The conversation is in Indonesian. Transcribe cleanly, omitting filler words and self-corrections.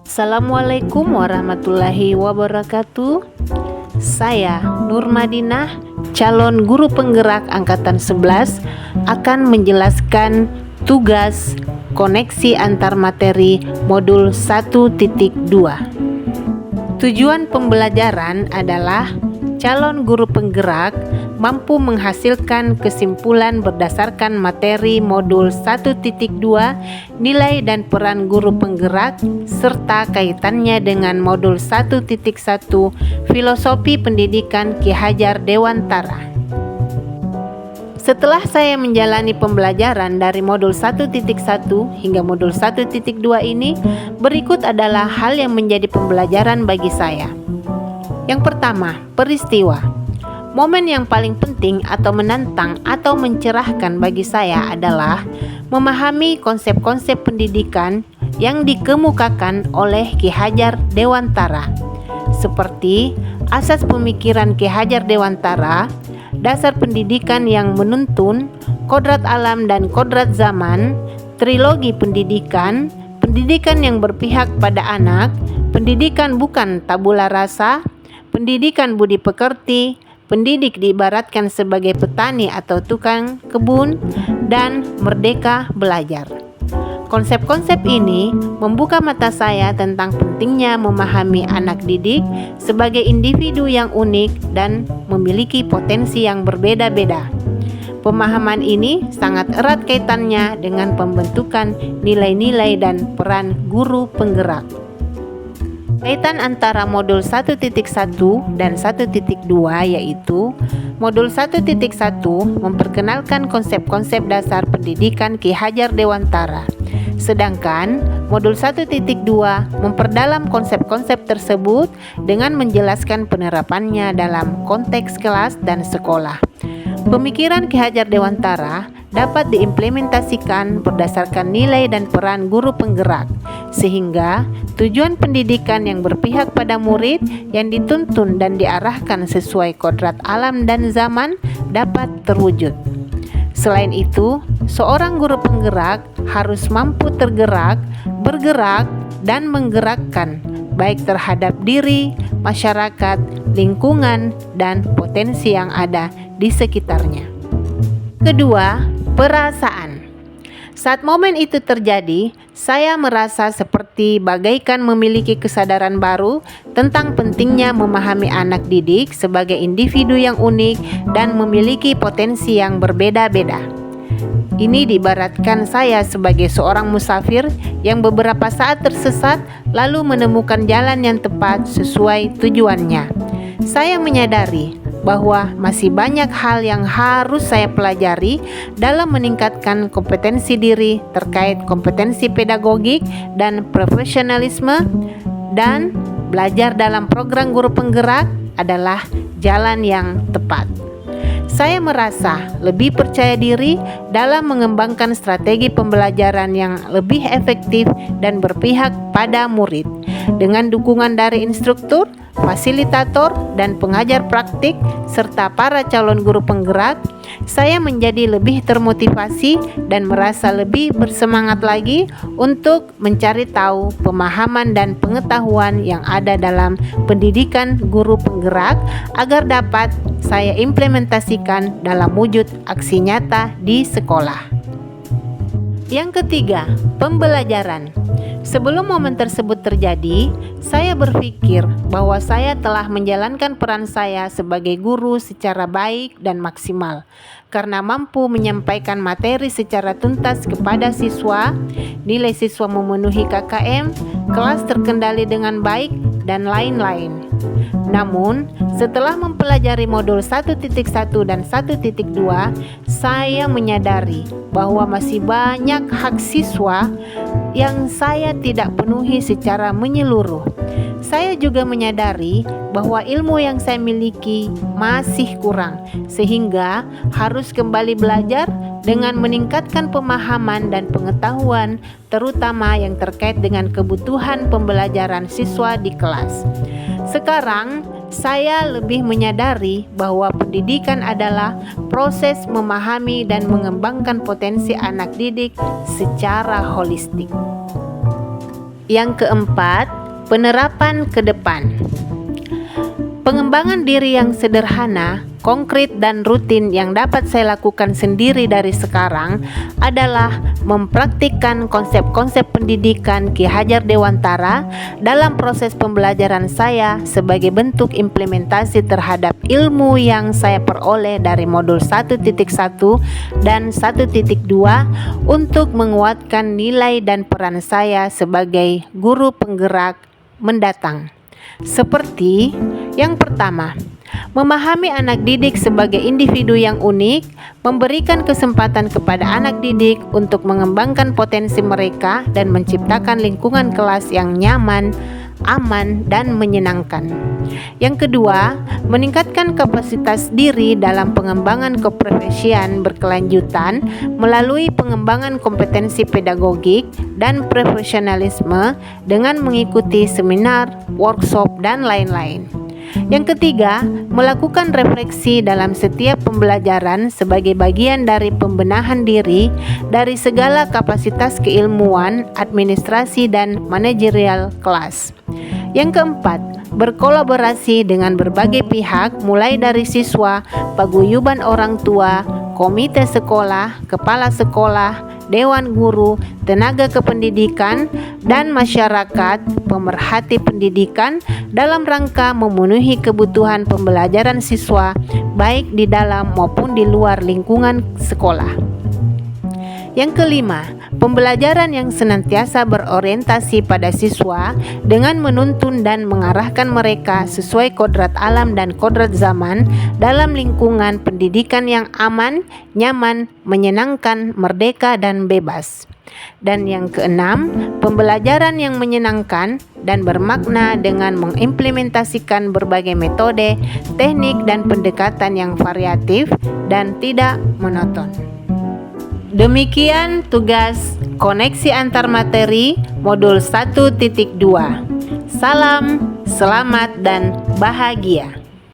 Assalamualaikum warahmatullahi wabarakatuh. Saya Nur Madinah, calon guru penggerak angkatan 11, akan menjelaskan tugas koneksi antar materi modul 1.2. Tujuan pembelajaran adalah calon guru penggerak mampu menghasilkan kesimpulan berdasarkan materi modul 1.2, nilai dan peran guru penggerak, serta kaitannya dengan modul 1.1, filosofi pendidikan Ki Hajar Dewantara. Setelah saya menjalani pembelajaran dari modul 1.1 hingga modul 1.2 ini, berikut adalah hal yang menjadi pembelajaran bagi saya. Yang pertama, peristiwa. Momen yang paling penting atau menantang atau mencerahkan bagi saya adalah memahami konsep-konsep pendidikan yang dikemukakan oleh Ki Hajar Dewantara, seperti asas pemikiran Ki Hajar Dewantara, dasar pendidikan yang menuntun, kodrat alam dan kodrat zaman, trilogi pendidikan, pendidikan yang berpihak pada anak, pendidikan bukan tabula rasa, pendidikan budi pekerti, pendidik diibaratkan sebagai petani atau tukang kebun, dan merdeka belajar. Konsep-konsep ini membuka mata saya tentang pentingnya memahami anak didik sebagai individu yang unik dan memiliki potensi yang berbeda-beda. Pemahaman ini sangat erat kaitannya dengan pembentukan nilai-nilai dan peran guru penggerak. Kaitan antara modul 1.1 dan 1.2 yaitu modul 1.1 memperkenalkan konsep-konsep dasar pendidikan Ki Hajar Dewantara, sedangkan modul 1.2 memperdalam konsep-konsep tersebut dengan menjelaskan penerapannya dalam konteks kelas dan sekolah. Pemikiran Ki Hajar Dewantara dapat diimplementasikan berdasarkan nilai dan peran guru penggerak, sehingga tujuan pendidikan yang berpihak pada murid yang dituntun dan diarahkan sesuai kodrat alam dan zaman dapat terwujud. Selain itu, seorang guru penggerak harus mampu tergerak, bergerak, dan menggerakkan, baik terhadap diri, masyarakat, lingkungan, dan potensi yang ada di sekitarnya. Kedua, perasaan. Saat momen itu terjadi, saya merasa seperti bagaikan memiliki kesadaran baru tentang pentingnya memahami anak didik sebagai individu yang unik dan memiliki potensi yang berbeda-beda. Ini diibaratkan saya sebagai seorang musafir yang beberapa saat tersesat lalu menemukan jalan yang tepat sesuai tujuannya. Saya menyadari bahwa masih banyak hal yang harus saya pelajari dalam meningkatkan kompetensi diri terkait kompetensi pedagogik dan profesionalisme, dan belajar dalam program guru penggerak adalah jalan yang tepat. Saya merasa lebih percaya diri dalam mengembangkan strategi pembelajaran yang lebih efektif dan berpihak pada murid. Dengan dukungan dari instruktur, fasilitator, dan pengajar praktik, serta para calon guru penggerak, saya menjadi lebih termotivasi dan merasa lebih bersemangat lagi untuk mencari tahu pemahaman dan pengetahuan yang ada dalam pendidikan guru penggerak agar dapat saya implementasikan dalam wujud aksi nyata di sekolah. Yang ketiga, pembelajaran. Sebelum momen tersebut terjadi, saya berpikir bahwa saya telah menjalankan peran saya sebagai guru secara baik dan maksimal, karena mampu menyampaikan materi secara tuntas kepada siswa, nilai siswa memenuhi KKM, kelas terkendali dengan baik, dan lain-lain. Namun, setelah mempelajari modul 1.1 dan 1.2, saya menyadari bahwa masih banyak hak siswa yang saya tidak penuhi secara menyeluruh. Saya juga menyadari bahwa ilmu yang saya miliki masih kurang, sehingga harus kembali belajar dengan meningkatkan pemahaman dan pengetahuan, terutama yang terkait dengan kebutuhan pembelajaran siswa di kelas. Sekarang, saya lebih menyadari bahwa pendidikan adalah proses memahami dan mengembangkan potensi anak didik secara holistik. Yang keempat, Penerapan ke depan. Pengembangan diri yang sederhana, konkret dan rutin yang dapat saya lakukan sendiri dari sekarang adalah mempraktikkan konsep-konsep pendidikan Ki Hajar Dewantara dalam proses pembelajaran saya sebagai bentuk implementasi terhadap ilmu yang saya peroleh dari modul 1.1 dan 1.2 untuk menguatkan nilai dan peran saya sebagai guru penggerak mendatang. Seperti yang pertama, memahami anak didik sebagai individu yang unik, memberikan kesempatan kepada anak didik untuk mengembangkan potensi mereka dan menciptakan lingkungan kelas yang nyaman, aman, dan menyenangkan. Yang kedua, meningkatkan kapasitas diri dalam pengembangan keprofesian berkelanjutan melalui pengembangan kompetensi pedagogik dan profesionalisme dengan mengikuti seminar, workshop, dan lain-lain. Yang ketiga, melakukan refleksi dalam setiap pembelajaran sebagai bagian dari pembenahan diri dari segala kapasitas keilmuan, administrasi, dan manajerial kelas. Yang keempat, berkolaborasi dengan berbagai pihak mulai dari siswa, paguyuban orang tua, komite sekolah, kepala sekolah, dewan guru, tenaga kependidikan, dan masyarakat pemerhati pendidikan dalam rangka memenuhi kebutuhan pembelajaran siswa baik di dalam maupun di luar lingkungan sekolah. Yang kelima, pembelajaran yang senantiasa berorientasi pada siswa dengan menuntun dan mengarahkan mereka sesuai kodrat alam dan kodrat zaman dalam lingkungan pendidikan yang aman, nyaman, menyenangkan, merdeka, dan bebas. Dan yang keenam, pembelajaran yang menyenangkan dan bermakna dengan mengimplementasikan berbagai metode, teknik, dan pendekatan yang variatif dan tidak monoton. Demikian tugas koneksi antar materi modul 1.2. Salam, selamat, dan bahagia.